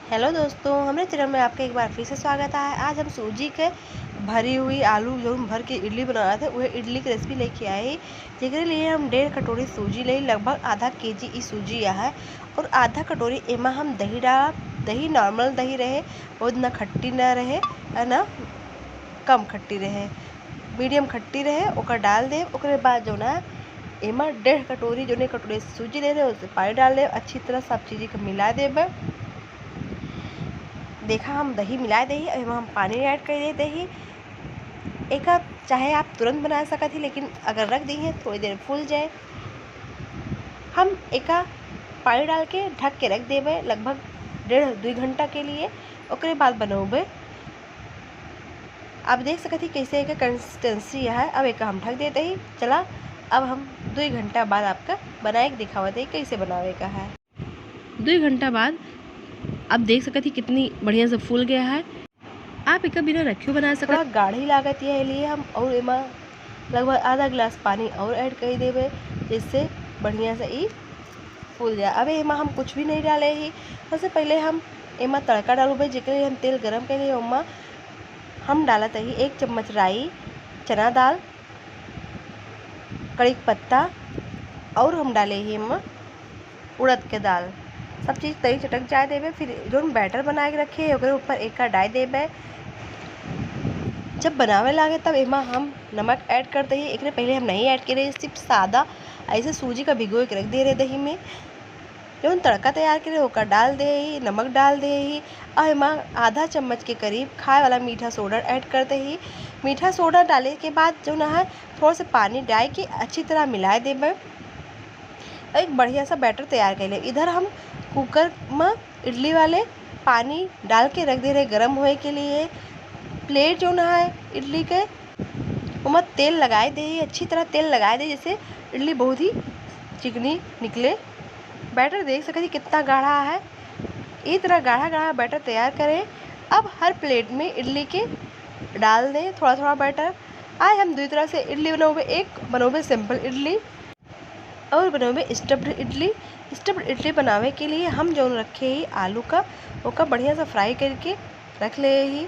Hello दोस्तों, हमारे channel में आपका एक बार फिर से स्वागत है। आज हम सूजी के भरी हुई आलू जो भर के इडली बना रहे थे वह इडली की रेसिपी लेके आए। जेकरे लिए हम 1.5 कटोरी सूजी ले, लगभग आधा केजी ई सूजी है और आधा कटोरी एमा हम दही डाल। दही नॉर्मल दही रहे, बहुत ना खट्टी ना रहे और ना कम खट्टी रहे, मीडियम खट्टी रहे, ओकर डाल दे। ओकरे बाद जो ना एमा 1.5 कटोरी जो कटोरी सूजी ले रहे उससे पानी डाल दे, अच्छी तरह सब चीज़ को मिला देबे। देखा हम दही मिला दही और हम पानी ऐड कर दे दही एक, चाहे आप तुरंत बना सकत ही, लेकिन अगर रख दी है थोड़ी देर फूल जाए। हम एक पानी डाल के ढक के रख देवे लगभग 1.5-2 घंटा के लिए। ओकरे बाद बनोबे आप देख सकते ही कैसे एक कंसिस्टेंसी है। अब एक हम ढक देते ही। चला अब हम 2 घंटा बाद आपका बनाए दिखावत है कैसे बनावे का है। 2 घंटा बाद आप देख सकते ही कितनी बढ़िया से फूल गया है। आप एक बिना रखियो बना सकते। गाढ़ी लागत है लिए हम और एमा लगभग आधा गिलास पानी और ऐड कर देवे, जिससे बढ़िया से ई फूल जाए। अब एमा हम कुछ भी नहीं डाले ही। सबसे पहले हम एमा तड़का डालूबे, जेके लिए हम तेल गरम कर लिए। ओमा हम डालत ही 1 चम्मच राई, चना दाल, कड़ी पत्ता और हम डाले ही एमा उड़द के दाल। सब चीज़ तरी चटक जाए देवे। फिर जो हम बैटर बना के रखे ओकरे ऊपर एक का डाल देवे। जब बनावे लागे तब एमा हम नमक ऐड करते ही। एक पहले हम नहीं ऐड करे, सिर्फ सादा ऐसे सूजी का भिगो के रख दे रहे दही में। जो हम तड़का तैयार करे ओकर डाल दे ही, नमक डाल दे ही और एमा आधा चम्मच के करीब खाए वाला मीठा सोडा ऐड करते ही। मीठा सोडा डाले के बाद जो ना है थोड़ा सा पानी डाल के अच्छी तरह मिला देवे। एक बढ़िया सा बैटर तैयार कर ले। इधर हम कुकर में इडली वाले पानी डाल के रख दे रहे गरम होए के लिए। प्लेट जो ना है इडली के उमा तेल लगाए दे, अच्छी तरह तेल लगाए दे, जिससे इडली बहुत ही चिकनी निकले। बैटर देख सकते कितना गाढ़ा है। इस तरह गाढ़ा गाढ़ा बैटर तैयार करें। अब हर प्लेट में इडली के डाल दें थोड़ा थोड़ा बैटर। आज हम 2 तरह से इडली बनोबे, एक बनोबे सिंपल इडली और बनोबे स्टफ्ड इडली। स्टफ्ड इडली बनावे के लिए हम जो रखे ही आलू का ओका बढ़िया से फ्राई करके रख ले ही।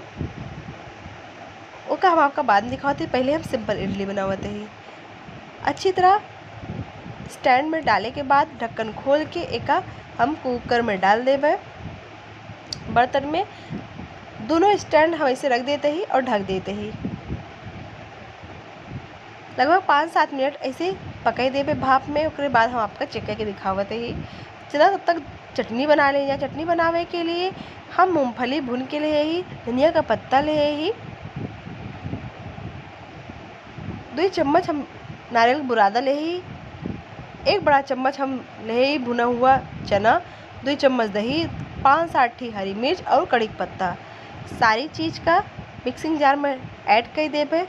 ओका हम आपका बाद में दिखाते, पहले हम सिंपल इडली बनावते ही। अच्छी तरह स्टैंड में डाले के बाद ढक्कन खोल के एक हम कुकर में डाल देवे। बर्तन में दोनों स्टैंड हम ऐसे रख देते ही और ढक देते ही। लगभग 5-7 मिनट ऐसे पकाई देवे भाप में। उसके बाद हम आपका चेक करके दिखावते ही। चला तब तक चटनी बना ले। या चटनी बनावे के लिए हम मूंगफली भून के लिए ही, धनिया का पत्ता ले ही, 2 चम्मच हम नारियल बुरादा ले ही, 1 बड़ा चम्मच हम ले ही भुना हुआ चना, 2 चम्मच दही, 5-7 हरी मिर्च और कड़ी पत्ता। सारी चीज़ का मिक्सिंग जार में ऐड कर देवे,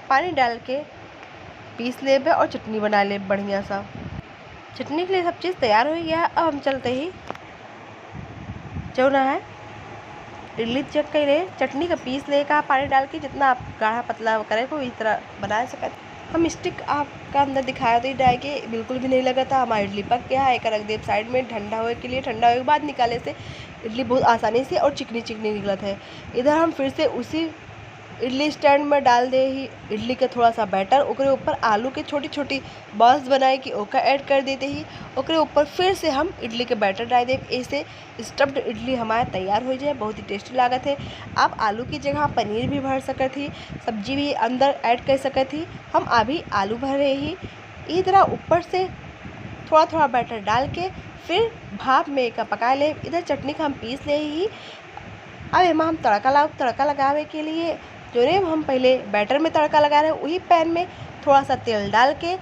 पानी डाल के पीस लेबे और चटनी बना ले बढ़िया सा। चटनी के लिए सब चीज़ तैयार हो गया। अब हम चलते ही जो ना है इडली चेक कर ले, चटनी का पीस ले का पानी डाल के जितना आप गाढ़ा पतला करे को इस तरह बना सकते। हम स्टिक आपका अंदर दिखाया तो डाल के बिल्कुल भी नहीं लगा था। हमारा इडली पक गया है। एक रख दे साइड में ठंडा होने के लिए। ठंडा होने के बाद निकाले से इडली बहुत आसानी से और चिकनी चिकनी निकलत है। इधर हम फिर से उसी इडली स्टैंड में डाल दे ही इडली का थोड़ा सा बैटर। ओकरे ऊपर आलू के छोटी छोटी बॉल्स बनाए कि ओका ऐड कर देते ही। ओकरे ऊपर फिर से हम इडली के बैटर डाल दे। ऐसे स्टफ्ड इडली हमारा तैयार हो जाए, बहुत ही टेस्टी लागत है। आप आलू की जगह पनीर भी भर सकत ही, सब्जी भी अंदर ऐड कर सकत ही। हम अभी आलू भरे ही। इस तरह ऊपर से थोड़ा थोड़ा बैटर डाल के फिर भाप में का पका ले। इधर चटनी का हम पीस ले ही। अब एमा हम तड़का लगावे के लिए जो रे हम पहले बैटर में तड़का लगा रहे हैं वही पैन में थोड़ा सा तेल डाल के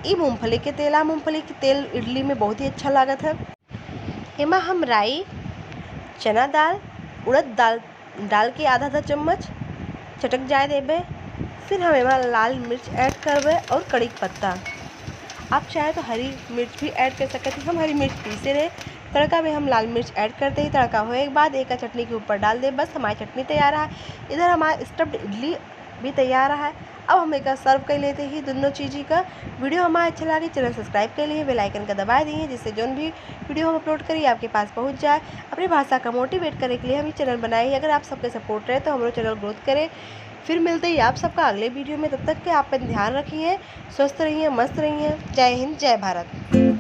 ई मूंगफली के तेल इडली में बहुत ही अच्छा लागत है। एमा हम राई, चना दाल, उड़द दाल डाल के आधा चम्मच चटक जाए देवे। फिर हम एमा लाल मिर्च ऐड करवे और कड़ी पत्ता। आप चाहे तो हरी मिर्च भी ऐड कर सकते हैं। हम हरी मिर्च पीसे रहे। तड़का में हम लाल मिर्च ऐड करते ही तड़का होने के बाद एक चटनी के ऊपर डाल दे। बस हमारी चटनी तैयार है। इधर हमारा स्टफ्ड इडली भी तैयार है। अब हम एक सर्व कर लेते ही दोनों चीज़ का। वीडियो हमारा अच्छा लगे चैनल सब्सक्राइब कर लिए, बेल आइकन का दबा दिए, जिससे जो भी वीडियो हम अपलोड करिए आपके पास पहुंच जाए। अपनी भाषा का मोटिवेट करने के लिए हम ये चैनल बनाए हैं। अगर आप सबके सपोर्ट रहे तो हमारा चैनल ग्रोथ करे। फिर मिलते ही आप सबका अगले वीडियो में। तब तक के आप ध्यान रखिए, स्वस्थ रहिए, मस्त रहिए। जय हिंद, जय भारत।